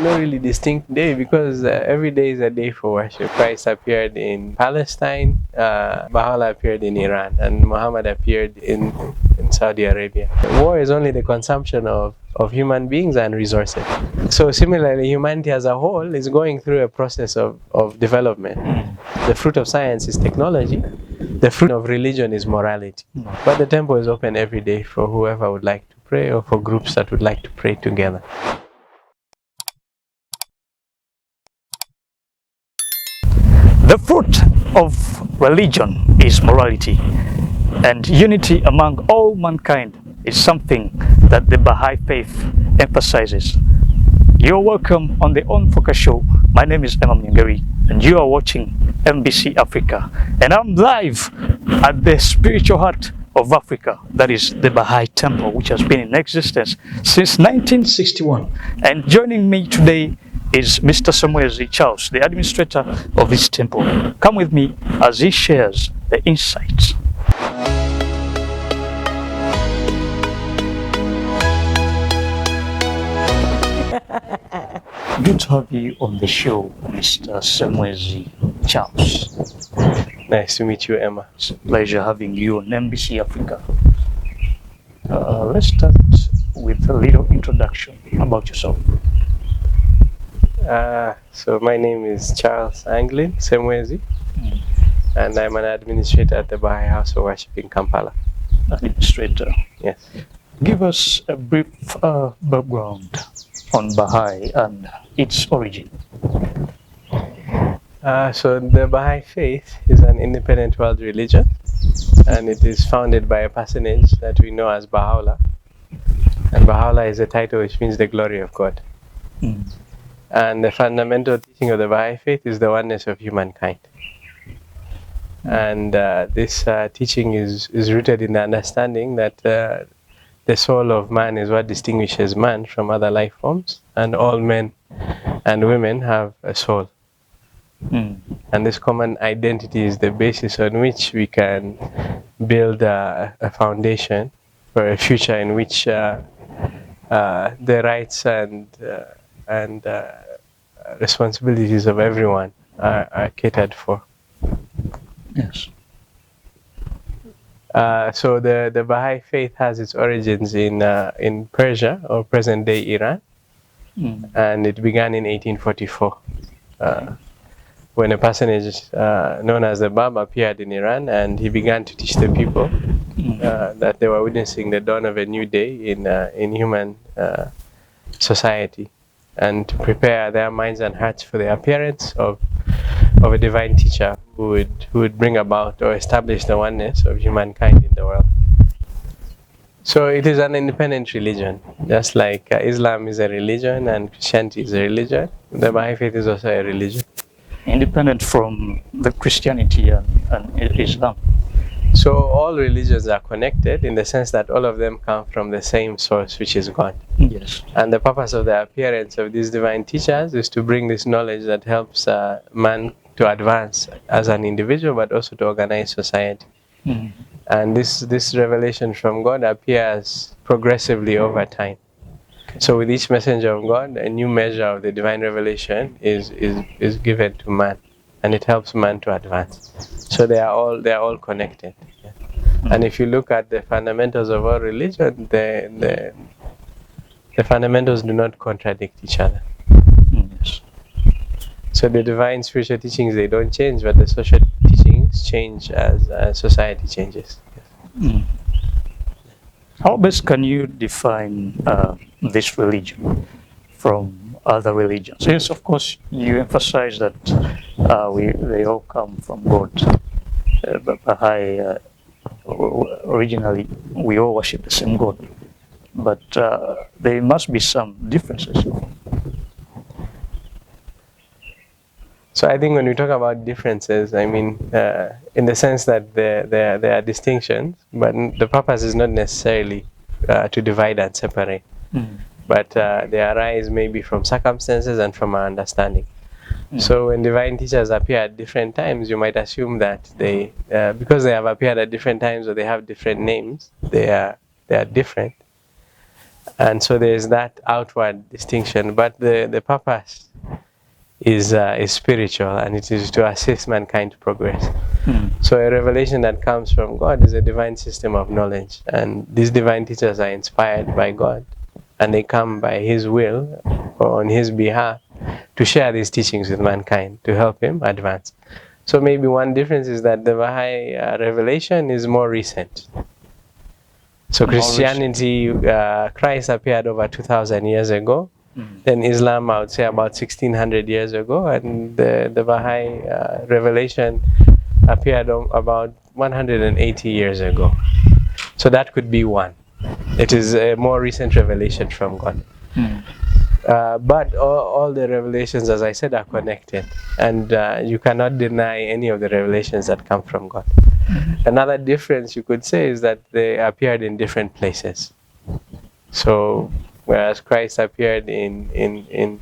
No really distinct day, because every day is a day for worship. Christ appeared in Palestine, Baha'u'llah appeared in Iran, and Muhammad appeared in Saudi Arabia. War is only the consumption of human beings and resources. So similarly, humanity as a whole is going through a process of development. The fruit of science is technology. The fruit of religion is morality. But the temple is open every day for whoever would like to pray, or for groups that would like to pray together. The fruit of religion is morality, and unity among all mankind is something that the Baha'i Faith emphasizes. You're welcome on the On Focus Show. My name is Emma Mnyangeri, and you are watching MBC Africa. And I'm live at the spiritual heart of Africa, that is the Baha'i Temple, which has been in existence since 1961. And joining me today is Mr. Samuel Charles, the administrator of this temple. Come with me as he shares the insights. Good to have you on the show, Mr. Samuel Charles. Nice to meet you, Emma. It's a pleasure having you on MBC Africa. Let's start with a little introduction about yourself. So my name is Charles Anglin Semwezi, and I'm an administrator at the Baha'i House of Worship in Kampala. Administrator. Yes. Give us a brief background on Baha'i and its origin. So the Baha'i Faith is an independent world religion, and it is founded by a personage that we know as Baha'u'llah. And Baha'u'llah is a title which means the glory of God. And the fundamental teaching of the Baha'i Faith is the oneness of humankind. And this teaching is rooted in the understanding that the soul of man is what distinguishes man from other life forms, and all men and women have a soul. And this common identity is the basis on which we can build a foundation for a future in which the rights and responsibilities of everyone are catered for. Yes. So the Baha'i Faith has its origins in Persia, or present-day Iran, and it began in 1844 when a personage known as the Bab appeared in Iran, and he began to teach the people that they were witnessing the dawn of a new day in human society, and to prepare their minds and hearts for the appearance of a divine teacher who would bring about or establish the oneness of humankind in the world. So it is an independent religion, just like Islam is a religion and Christianity is a religion. The Baha'i Faith is also a religion. Independent from the Christianity and Islam. So all religions are connected in the sense that all of them come from the same source, which is God. Yes. And the purpose of the appearance of these divine teachers is to bring this knowledge that helps man to advance as an individual, but also to organize society. And this revelation from God appears progressively over time. So with each messenger of God, a new measure of the divine revelation is given to man, and it helps man to advance. So they are all connected. And if you look at the fundamentals of our religion, the fundamentals do not contradict each other. Yes. So the divine spiritual teachings, they don't change, but the social teachings change as society changes. How best can you define this religion from other religions? Yes, of course, you emphasize that they all come from God. But Baha'i, originally, we all worship the same God. But there must be some differences. So I think when we talk about differences, I mean, in the sense that there are distinctions, but the purpose is not necessarily to divide and separate. But they arise maybe from circumstances and from our understanding. So when divine teachers appear at different times, you might assume that they, because they have appeared at different times or they have different names, they are different. And so there's that outward distinction, but the purpose is spiritual, and it is to assist mankind to progress. So a revelation that comes from God is a divine system of knowledge, and these divine teachers are inspired by God, and they come by His will or on His behalf to share these teachings with mankind to help him advance. So maybe one difference is that the Baha'i revelation is more recent. So Christianity, Christ appeared over 2,000 years ago. Then Islam, I would say, about 1,600 years ago, and the Baha'i revelation appeared about 180 years ago. So that could be one. It is a more recent revelation from God. But all the revelations, as I said, are connected, and you cannot deny any of the revelations that come from God. Another difference you could say is that they appeared in different places. So whereas Christ appeared in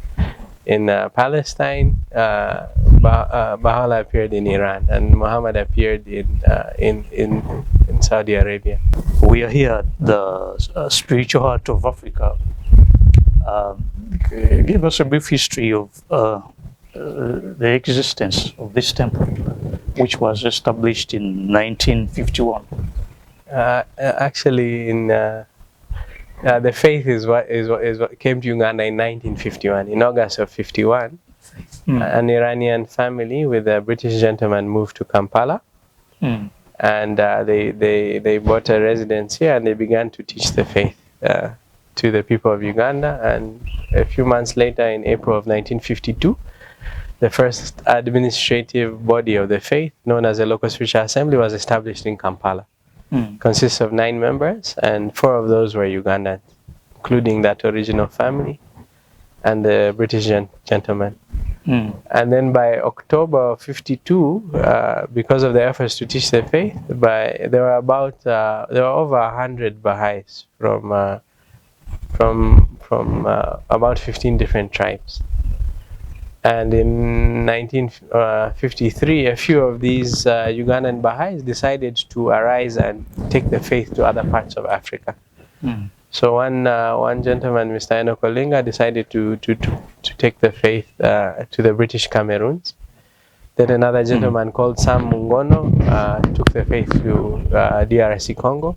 Palestine, Baha'u'llah appeared in Iran, and Muhammad appeared in Saudi Arabia. We are here at the spiritual heart of Africa. Give us a brief history of the existence of this temple, which was established in 1951. Actually, the faith is what came to Uganda in 1951. In August of 51, an Iranian family with a British gentleman moved to Kampala, and they bought a residence here, and they began to teach the faith to the people of Uganda. And a few months later, in April of 1952, the first administrative body of the faith, known as the Local Spiritual Assembly, was established in Kampala. Consists of 9 members, and 4 of those were Ugandans, including that original family and the British gentleman. And then by October of 52, because of the efforts to teach the faith, there were over 100 Baha'is from about 15 different tribes. And in 1953, a few of these Ugandan Baha'is decided to arise and take the faith to other parts of Africa. So one gentleman, Mr. Enoch Olinga, decided to take the faith to the British Cameroons. Then another gentleman called Sam Mungono took the faith to DRC Congo.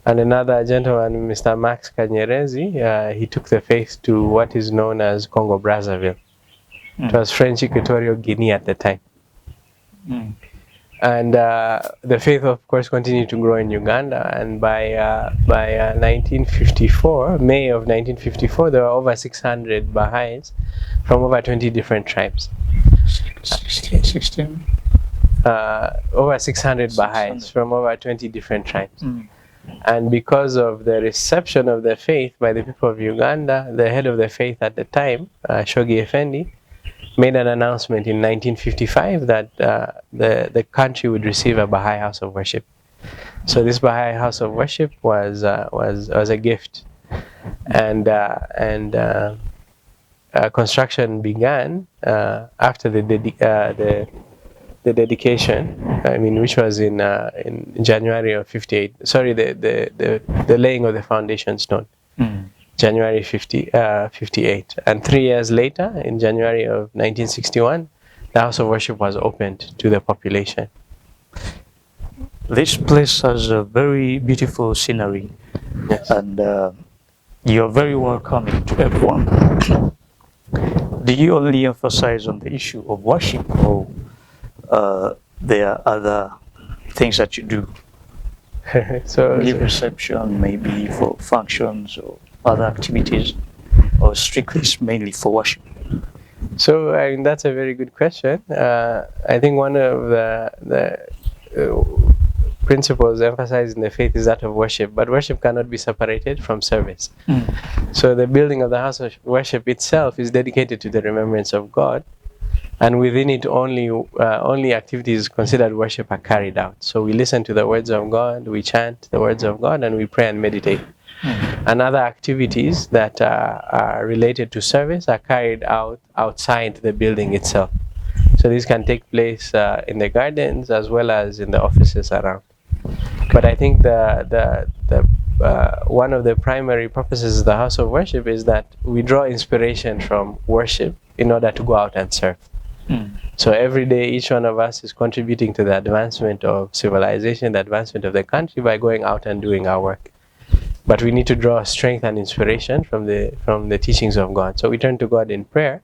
And another gentleman, Mr. Max Kanyerezi, he took the faith to what is known as Congo Brazzaville. It was French Equatorial Guinea at the time. And the faith, of course, continued to grow in Uganda. And by 1954, May of 1954, there were over 600 Baha'is from over 20 different tribes. 16? Over 600 Baha'is from over 20 different tribes. And because of the reception of the faith by the people of Uganda, the head of the faith at the time, Shogi Effendi, made an announcement in 1955 that the country would receive a Baha'i house of worship. So this Baha'i house of worship was a gift, and construction began after the dedication. I mean, which was in January of 58. Sorry, the laying of the foundation stone. January 58. And 3 years later, in January of 1961, the house of worship was opened to the population. This place has a very beautiful scenery. Yes. And you're very welcoming to everyone. Do you only emphasize on the issue of worship, or there are other things that you do? So reception, maybe for functions or other activities, or strictly mainly for worship? So I mean, that's a very good question. I think one of the principles emphasized in the faith is that of worship, but worship cannot be separated from service. So the building of the house of worship itself is dedicated to the remembrance of God, and within it only activities considered worship are carried out. So we listen to the words of God, we chant the words of God, and we pray and meditate. And other activities that are related to service are carried out outside the building itself. So these can take place in the gardens as well as in the offices around. But I think the one of the primary purposes of the house of worship is that we draw inspiration from worship in order to go out and serve. So every day, each one of us is contributing to the advancement of civilization, the advancement of the country by going out and doing our work. But we need to draw strength and inspiration from the teachings of God. So we turn to God in prayer,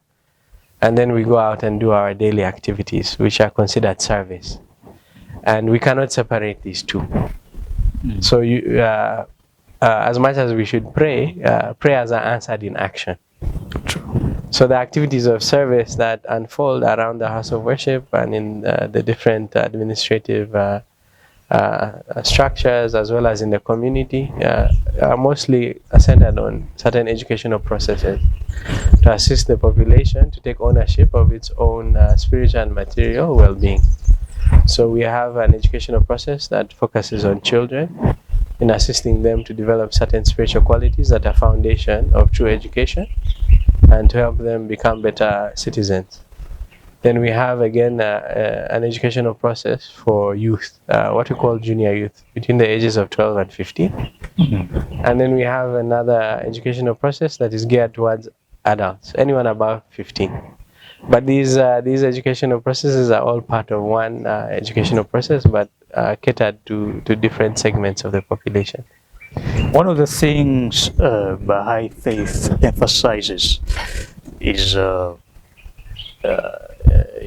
and then we go out and do our daily activities, which are considered service. And we cannot separate these two. So as much as we should pray, prayers are answered in action. So the activities of service that unfold around the house of worship and in the different administrative structures, as well as in the community, are mostly centered on certain educational processes to assist the population to take ownership of its own spiritual and material well-being. So we have an educational process that focuses on children in assisting them to develop certain spiritual qualities that are foundation of true education and to help them become better citizens. Then we have again an educational process for youth, what we call junior youth, between the ages of 12 and 15. And then we have another educational process that is geared towards adults, anyone above 15. But these educational processes are all part of one educational process, but catered to different segments of the population. One of the things Baha'i Faith emphasizes is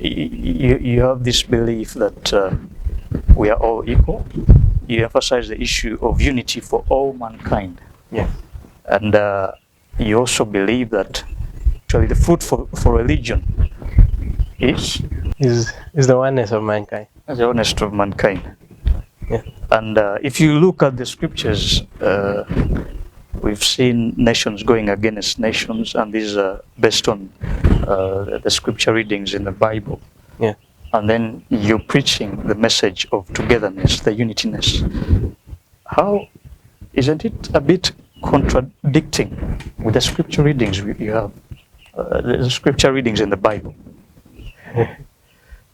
you have this belief that we are all equal. You emphasize the issue of unity for all mankind. Yeah. And you also believe that actually the fruit for religion is the oneness of mankind. The oneness of mankind. Yeah. And if you look at the scriptures, we've seen nations going against nations, and these are based on the scripture readings in the Bible. Yeah. And then you're preaching the message of togetherness, the unityness. How isn't it a bit contradicting with the scripture readings you have? The scripture readings in the Bible.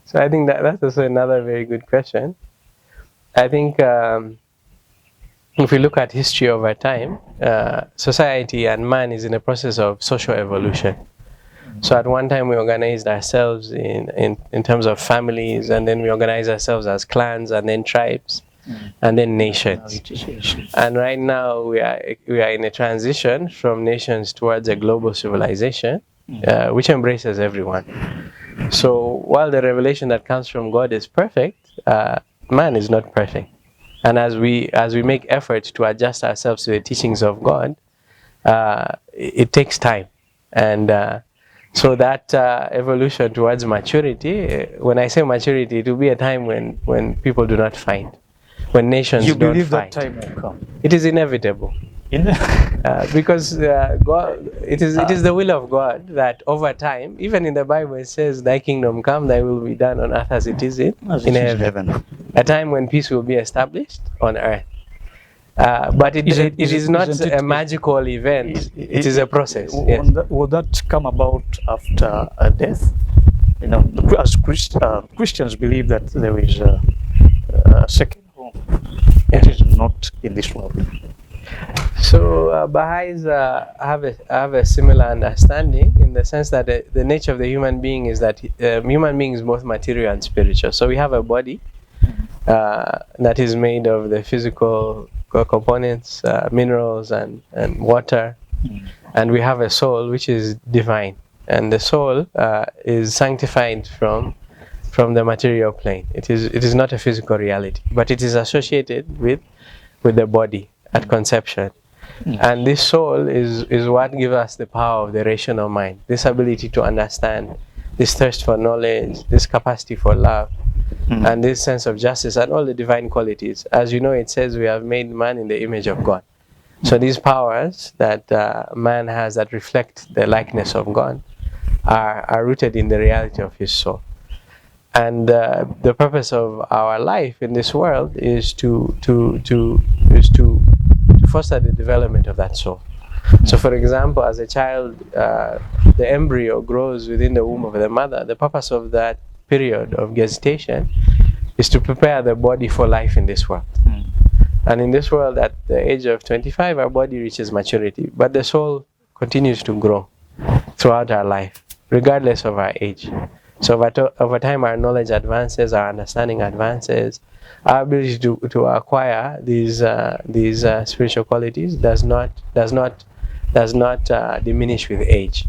So I think that's also another very good question. I think if we look at history over time, society and man is in a process of social evolution. So at one time we organized ourselves in terms of families, and then we organized ourselves as clans, and then tribes, and then nations. And right now we are in a transition from nations towards a global civilization, which embraces everyone. So while the revelation that comes from God is perfect, man is not perfect. And as we make efforts to adjust ourselves to the teachings of God, it takes time. And so that evolution towards maturity, when I say maturity, it will be a time when people do not fight, when nations don't fight. You believe that time will come? It is inevitable. Because God, it is the will of God that over time, even in the Bible it says, "Thy kingdom come, thy will be done on earth as it is in heaven." A time when peace will be established on earth. But it is not a magical event. It is a process. Yes. Will that come about after a death? You know, as Christians believe that there is a second home. It is not in this world. So Baha'is have a similar understanding, in the sense that the nature of the human being is that human being is both material and spiritual. So we have a body that is made of the physical components, minerals and water, and we have a soul which is divine, and the soul is sanctified from the material plane. It is not a physical reality, but it is associated with the body at conception. And this soul is what gives us the power of the rational mind, this ability to understand, this thirst for knowledge, this capacity for love, and this sense of justice and all the divine qualities. As you know, it says we have made man in the image of God. So these powers that man has that reflect the likeness of God are rooted in the reality of his soul. And the purpose of our life in this world is to foster the development of that soul. So for example, as a child, the embryo grows within the womb of the mother. The purpose of that period of gestation is to prepare the body for life in this world. And in this world, at the age of 25, our body reaches maturity, but the soul continues to grow throughout our life, regardless of our age. So over time, our knowledge advances, our understanding advances, our ability to acquire these spiritual qualities does not diminish with age.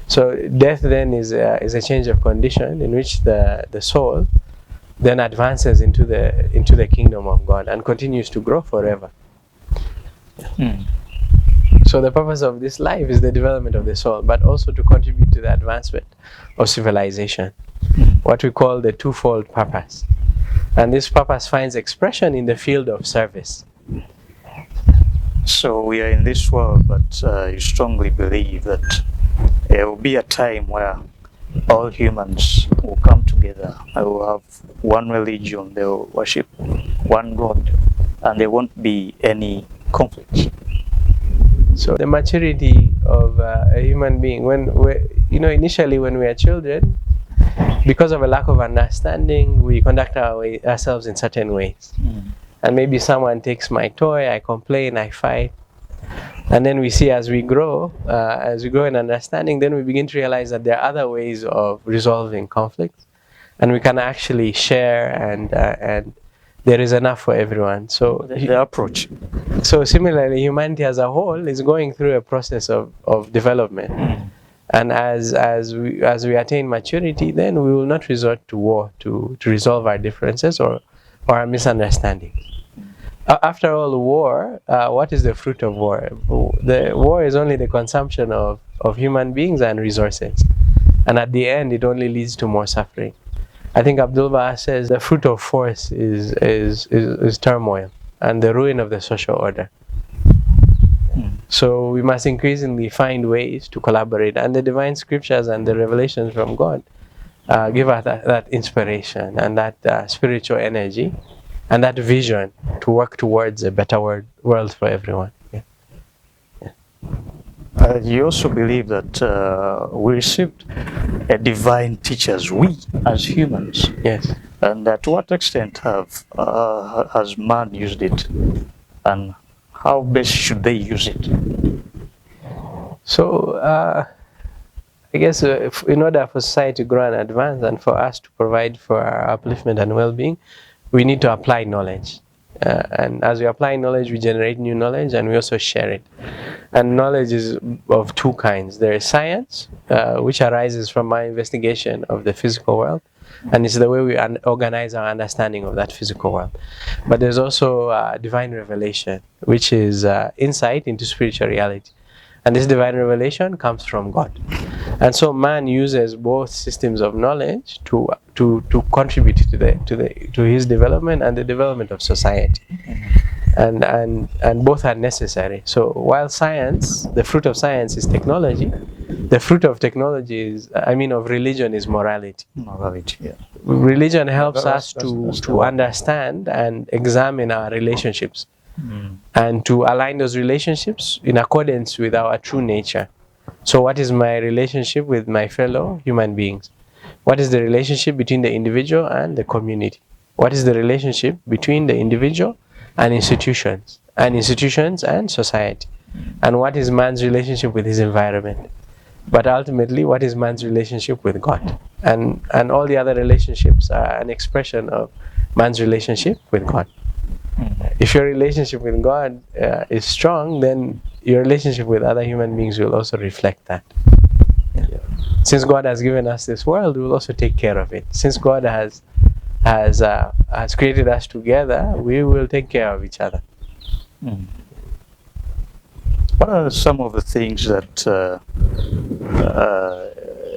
So death then is a change of condition in which the soul then advances into the kingdom of God and continues to grow forever. So the purpose of this life is the development of the soul, but also to contribute to the advancement of civilization, what we call the twofold purpose. And this purpose finds expression in the field of service. So we are in this world, but you strongly believe that there will be a time where all humans will come together. They will have one religion, they will worship one God, and there won't be any conflict. So the maturity of a human being, initially when we are children, because of a lack of understanding, we conduct ourselves in certain ways. And maybe someone takes my toy, I complain, I fight. And then we see as we grow in understanding, then we begin to realize that there are other ways of resolving conflicts. And we can actually share, and there is enough for everyone. So the approach. So similarly, humanity as a whole is going through a process of development. And as we attain maturity, then we will not resort to war to resolve our differences or our misunderstandings. After all, war, what is the fruit of war? The war is only the consumption of human beings and resources. And at the end, it only leads to more suffering. I think Abdul-Baha says the fruit of force is turmoil and the ruin of the social order. So we must increasingly find ways to collaborate, and the divine scriptures and the revelations from God give us that inspiration and that spiritual energy and that vision to work towards a better world for everyone. You also believe that we received divine teachers, we as humans. Yes. And to what extent has man used it, and how best should they use it? So I guess in order for society to grow and advance, and for us to provide for our upliftment and well-being, we need to apply knowledge. And as we apply knowledge, we generate new knowledge, and we also share it. And knowledge is of two kinds. There is science, which arises from our investigation of the physical world, and it's the way we organize our understanding of that physical world. But there's also divine revelation, which is insight into spiritual reality. And this divine revelation comes from God. And so man uses both systems of knowledge to contribute to his development and the development of society. And both are necessary. So while science, the fruit of science is technology, the fruit of technology of religion is morality. Morality, yeah. Religion helps us to understand and examine our relationships. And to align those relationships in accordance with our true nature. So what is my relationship with my fellow human beings? What is the relationship between the individual and the community? What is the relationship between the individual and institutions and society? And what is man's relationship with his environment? But ultimately, what is man's relationship with God? And all the other relationships are an expression of man's relationship with God. If your relationship with God is strong, then your relationship with other human beings will also reflect that. Since God has given us this world, we will also take care of it. Since God has created us together, we will take care of each other. What are some of the things that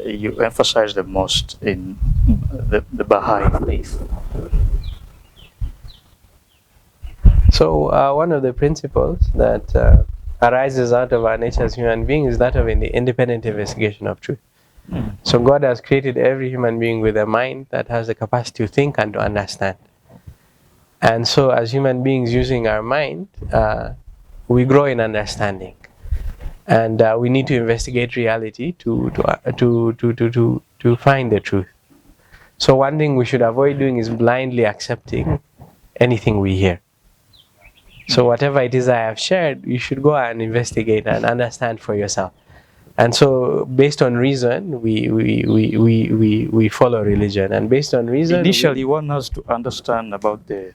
you emphasize the most in the Baha'i Faith? So one of the principles that arises out of our nature as human beings is that of the independent investigation of truth. So God has created every human being with a mind that has the capacity to think and to understand. And so as human beings using our mind, we grow in understanding. And we need to investigate reality to find the truth. So one thing we should avoid doing is blindly accepting anything we hear. So whatever it is I have shared, you should go and investigate and understand for yourself. And so, based on reason, we follow religion, and based on reason, initially one has to understand about the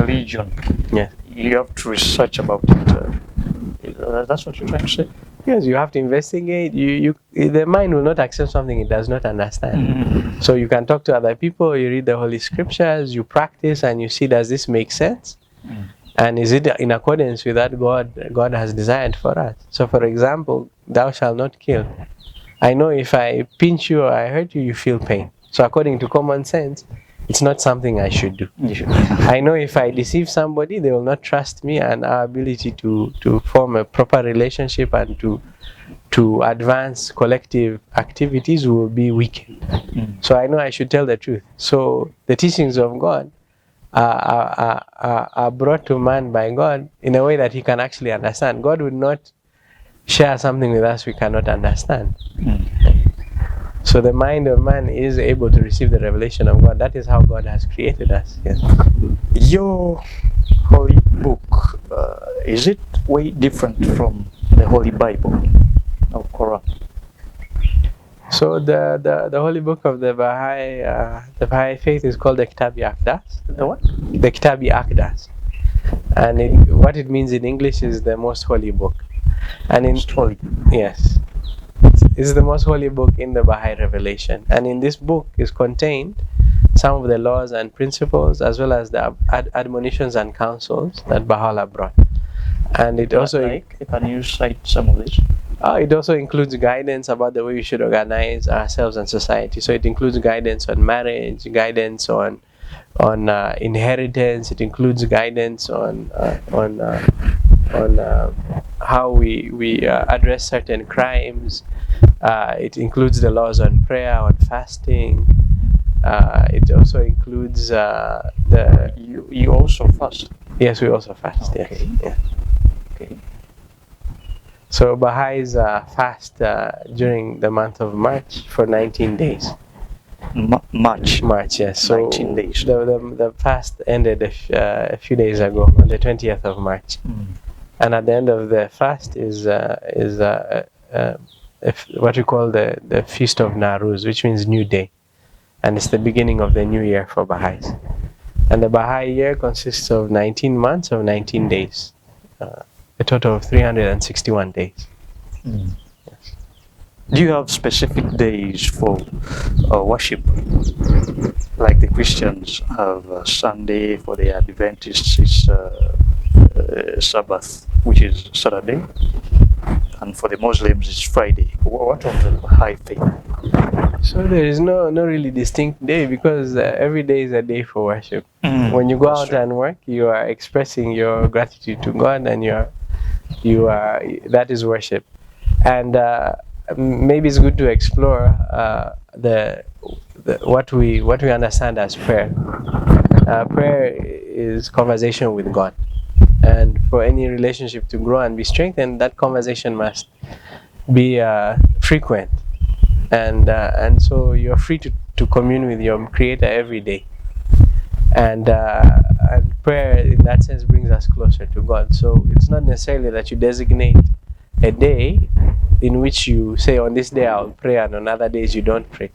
religion. Yeah. You have to research about it. That's what you're trying to say. Yes, you have to investigate. The mind will not accept something it does not understand. So you can talk to other people. You read the Holy Scriptures. You practice, and you see, does this make sense? And is it in accordance with that God has desired for us? So, for example, thou shalt not kill. I know if I pinch you or I hurt you, you feel pain. So, according to common sense, it's not something I should do. I know if I deceive somebody, they will not trust me, and our ability to form a proper relationship and to advance collective activities will be weakened. So I know I should tell the truth. So the teachings of God are brought to man by God in a way that he can actually understand. God would not share something with us we cannot understand. So the mind of man is able to receive the revelation of God. That is how God has created us. Yes. Your holy book, is it way different from the Holy Bible or Quran? So the holy book of the Baha'i Faith is called the Kitabi-Aqdas. The what? The Kitabi-Aqdas. And what it means in English is the most holy book. And in Most holy. Yes. It's the most holy book in the Baha'i revelation. And in this book is contained some of the laws and principles, as well as the admonitions and counsels that Baha'u'llah brought. And it also... Can you cite some of this? It also includes guidance about the way we should organize ourselves and society. So it includes guidance on marriage, guidance on inheritance. It includes guidance on how we address certain crimes. It includes the laws on prayer, on fasting. It also includes You also fast? Yes, we also fast. Okay. Yes. Okay. So Baha'is fast during the month of March for 19 days. March, yes. So 19 days. The fast ended a few days ago, on the 20th of March. And at the end of the fast is what we call the Feast of Nowruz, which means New Day. And it's the beginning of the new year for Baha'is. And the Baha'i year consists of 19 months of 19 days. A total of 361 days. Yes. Do you have specific days for worship? Like the Christians have Sunday, for the Adventists it's Sabbath, which is Saturday, and for the Muslims it's Friday. What of the Baha'i Faith? So there is no really distinct day, because every day is a day for worship. When you go out and work, you are expressing your gratitude to God, and that is worship. And maybe it's good to explore what we understand as prayer. Prayer is conversation with God, and for any relationship to grow and be strengthened, that conversation must be frequent, and so you're free to commune with your Creator every day. And prayer, in that sense, brings us closer to God. So it's not necessarily that you designate a day in which you say, on this day I'll pray, and on other days you don't pray.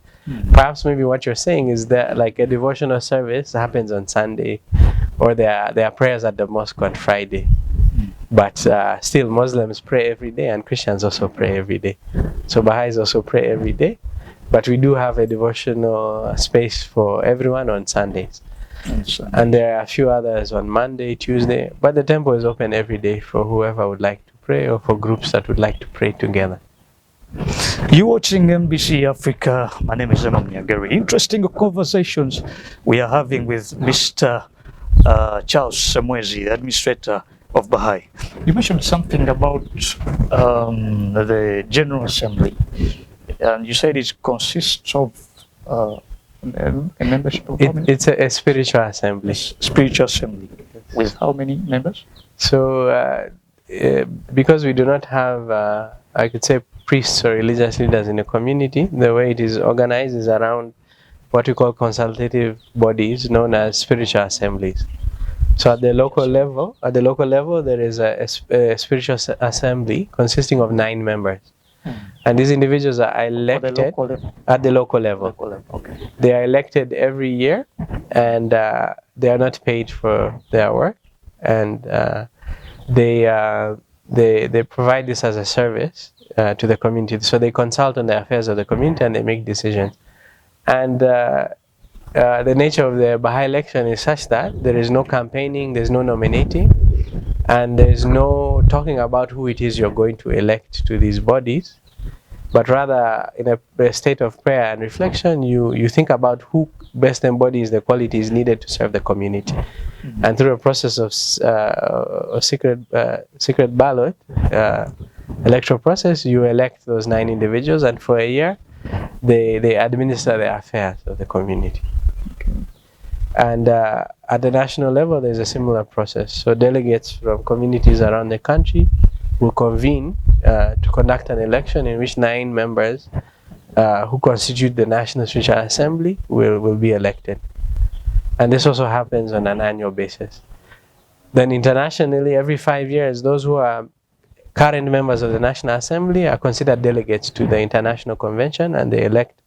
Perhaps maybe what you're saying is that, like, a devotional service happens on Sunday, or there are prayers at the mosque on Friday. But still, Muslims pray every day, and Christians also pray every day. So Baha'is also pray every day. But we do have a devotional space for everyone on Sundays. And there are a few others on Monday, Tuesday, but the temple is open every day for whoever would like to pray, or for groups that would like to pray together. You're watching MBC Africa. My name is Emma Mnyageri. Interesting conversations we are having with Mr. Charles Semwezi, the administrator of Baha'i. You mentioned something about the General Assembly, and you said it consists of a membership of how many? It's a spiritual assembly. Spiritual assembly. With how many members? So, because we do not have, I could say, priests or religious leaders in the community, the way it is organized is around what we call consultative bodies known as spiritual assemblies. So at the local level, there is a spiritual assembly consisting of 9 members, and these individuals are elected at the local level. Okay. They are elected every year, and they are not paid for their work, and they provide this as a service to the community. So they consult on the affairs of the community and they make decisions. And the nature of the Baha'i election is such that there is no campaigning, there's no nominating, and there's no talking about who it is you're going to elect to these bodies, but rather in a state of prayer and reflection, you think about who best embodies the qualities needed to serve the community. And through a process of secret ballot electoral process, you elect those 9 individuals, and for a year they administer the affairs of the community. And at the national level, there's a similar process. So delegates from communities around the country will convene to conduct an election in which 9 members who constitute the National Spiritual Assembly will be elected. And this also happens on an annual basis. Then internationally, every 5 years, those who are current members of the National Assembly are considered delegates to the International Convention, and they elect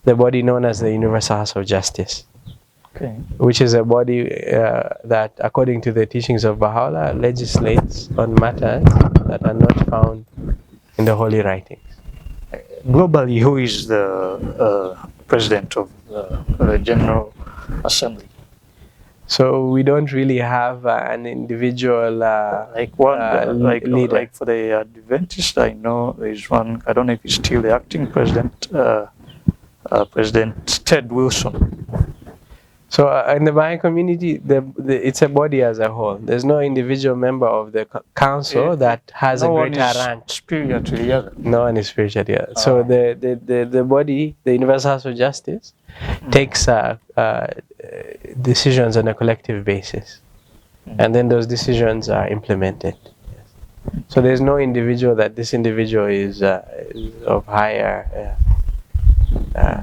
the body known as the Universal House of Justice. Okay. Which is a body that, according to the teachings of Baha'u'llah, legislates on matters that are not found in the holy writings. Globally, who is the president of the General Assembly? So we don't really have an individual leader. Like for the Adventists, I know there is one. I don't know if he's still the acting president, President Ted Wilson. So in the Baha'i community, it's a body as a whole. There's no individual member of the council that has a greater rank. Superior to the other. No one is superior to the other. So the body, the Universal House of Justice, takes decisions on a collective basis, and then those decisions are implemented. So there's no individual that this individual is of higher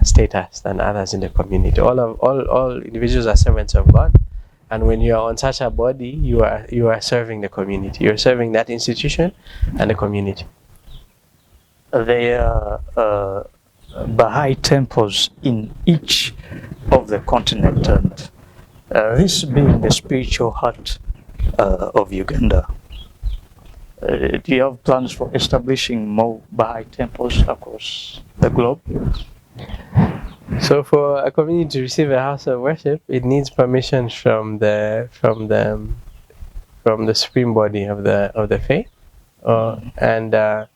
status than others in the community. All individuals are servants of God, and when you are on such a body, you are serving the community. You're serving that institution and the community. There are Baha'i temples in each of the continent, and this being the spiritual heart of Uganda. Do you have plans for establishing more Baha'i temples across the globe? So for a community to receive a house of worship, it needs permission from the supreme body of the faith, and the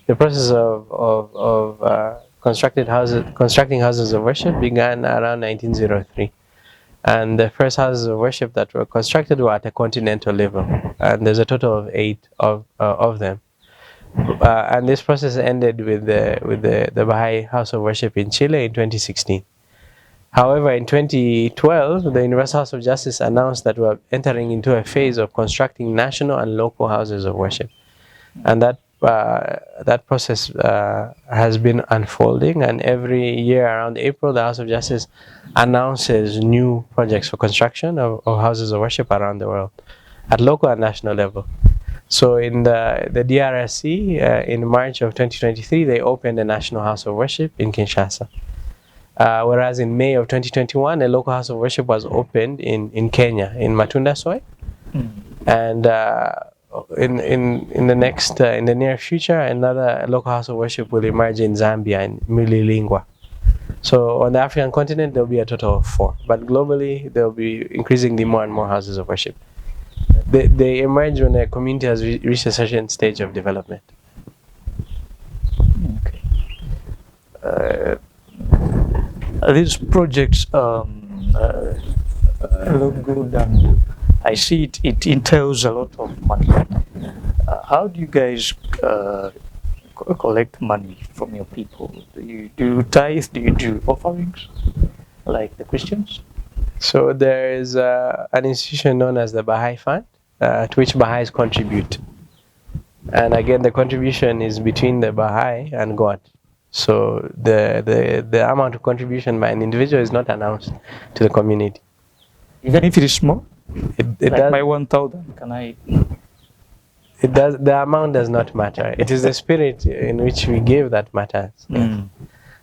process of constructing houses of worship began around 1903. And the first houses of worship that were constructed were at a continental level, and there's a total of 8 of them. And this process ended with the Baha'i House of Worship in Chile in 2016. However, in 2012, the Universal House of Justice announced that we're entering into a phase of constructing national and local houses of worship, and that process has been unfolding, and every year around April, the House of Justice announces new projects for construction of houses of worship around the world at local and national level. So in the DRSC, in March of 2023, they opened a National House of Worship in Kinshasa. Whereas in May of 2021, a local house of worship was opened in Kenya, in Matunda Soy. And in the near future, another local house of worship will emerge in Zambia, in Mulilingwa. So on the African continent, there will be a total of 4. But globally, there will be increasingly more and more houses of worship. They emerge when a community has reached a certain stage of development. Okay. These projects look good, and I see it entails a lot of money. How do you guys collect money from your people? Do you do tithe? Do you do offerings like the Christians? So there is an institution known as the Baha'i Fund, to which Baha'is contribute. And again, the contribution is between the Baha'i and God. So the amount of contribution by an individual is not announced to the community. Even if it is small? It like does. by 1,000, can I? It does. The amount does not matter. It is the spirit in which we give that matters.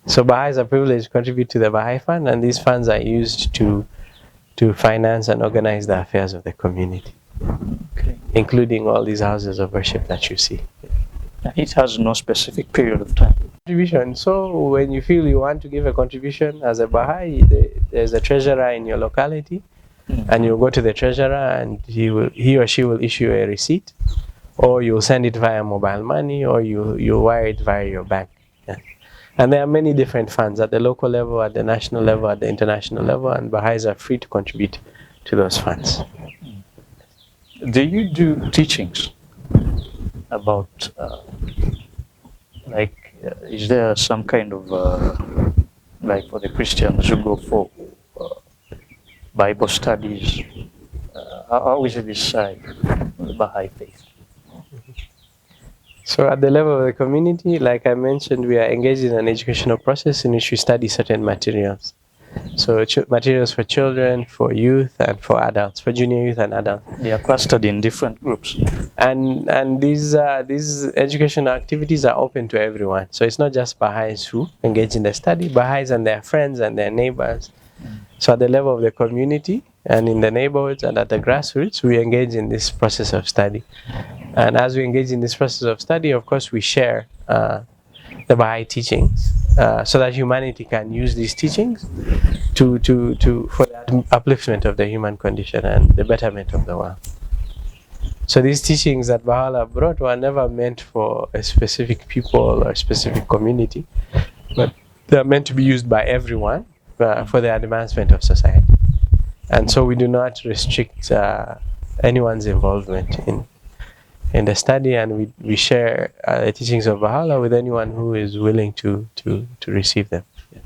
So Baha'is are privileged to contribute to the Baha'i Fund, and these funds are used to finance and organize the affairs of the community, including all these houses of worship that you see. It has no specific period of time. Contribution. So when you feel you want to give a contribution as a Baha'i, there's a treasurer in your locality, and you go to the treasurer, and he or she will issue a receipt, or you'll send it via mobile money, or you wire it via your bank. Yeah. And there are many different funds at the local level, at the national level, at the international level, and Baha'is are free to contribute to those funds. Do you do teachings about, is there some kind of, like for the Christians who go for Bible studies? How is it inside the Baha'i Faith? So at the level of the community, like I mentioned, we are engaged in an educational process in which we study certain materials. So materials for children, for youth, and for adults, for junior youth and adults. They are clustered in different groups. And these educational activities are open to everyone. So it's not just Baha'is who engage in the study, Baha'is and their friends and their neighbors. So at the level of the community and in the neighborhoods and at the grassroots, we engage in this process of study. And as we engage in this process of study, of course, we share the Baha'i teachings so that humanity can use these teachings for the upliftment of the human condition and the betterment of the world. So these teachings that Baha'u'llah brought were never meant for a specific people or a specific community, but they are meant to be used by everyone for the advancement of society. And so we do not restrict anyone's involvement in the study, and we share the teachings of Baha'u'llah with anyone who is willing to receive them. Yeah.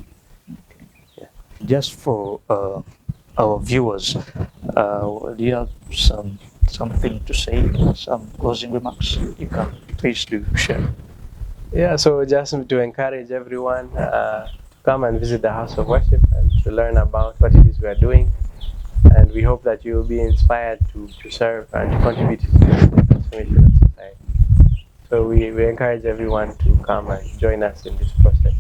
Yeah. Just for our viewers, do you have something to say, some closing remarks? You can please do share. Yeah, so just to encourage everyone to come and visit the house of worship and to learn about what it is we are doing. And we hope that you will be inspired to serve and to contribute to the transformation of society. So we encourage everyone to come and join us in this process.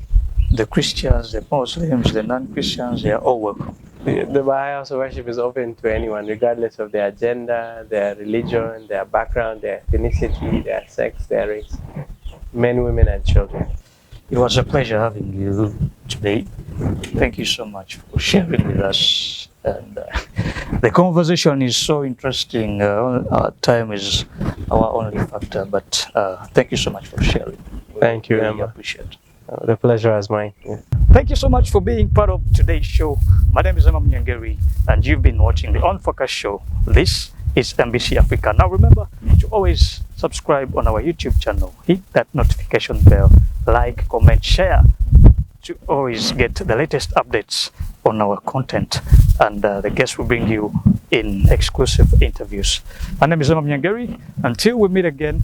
The Christians, the Muslims, the non-Christians, they are all welcome. The Baha'i House of Worship is open to anyone, regardless of their gender, their religion, their background, their ethnicity, their sex, their race. Men, women, and children. It was a pleasure having you today. Thank you so much for sharing with us. And the conversation is so interesting. Our time is our only factor, but thank you so much for sharing. Thank you, really Emma. Appreciate it. The pleasure is mine. Yeah. Thank you so much for being part of today's show. My name is Emma Mnyangeri, and you've been watching the On Focus show. This is MBC Africa. Now remember to always subscribe on our YouTube channel. Hit that notification bell, like, comment, share to always get the latest updates on our content, and the guests will bring you in exclusive interviews. My name is Emma Mnyangeri. Until we meet again,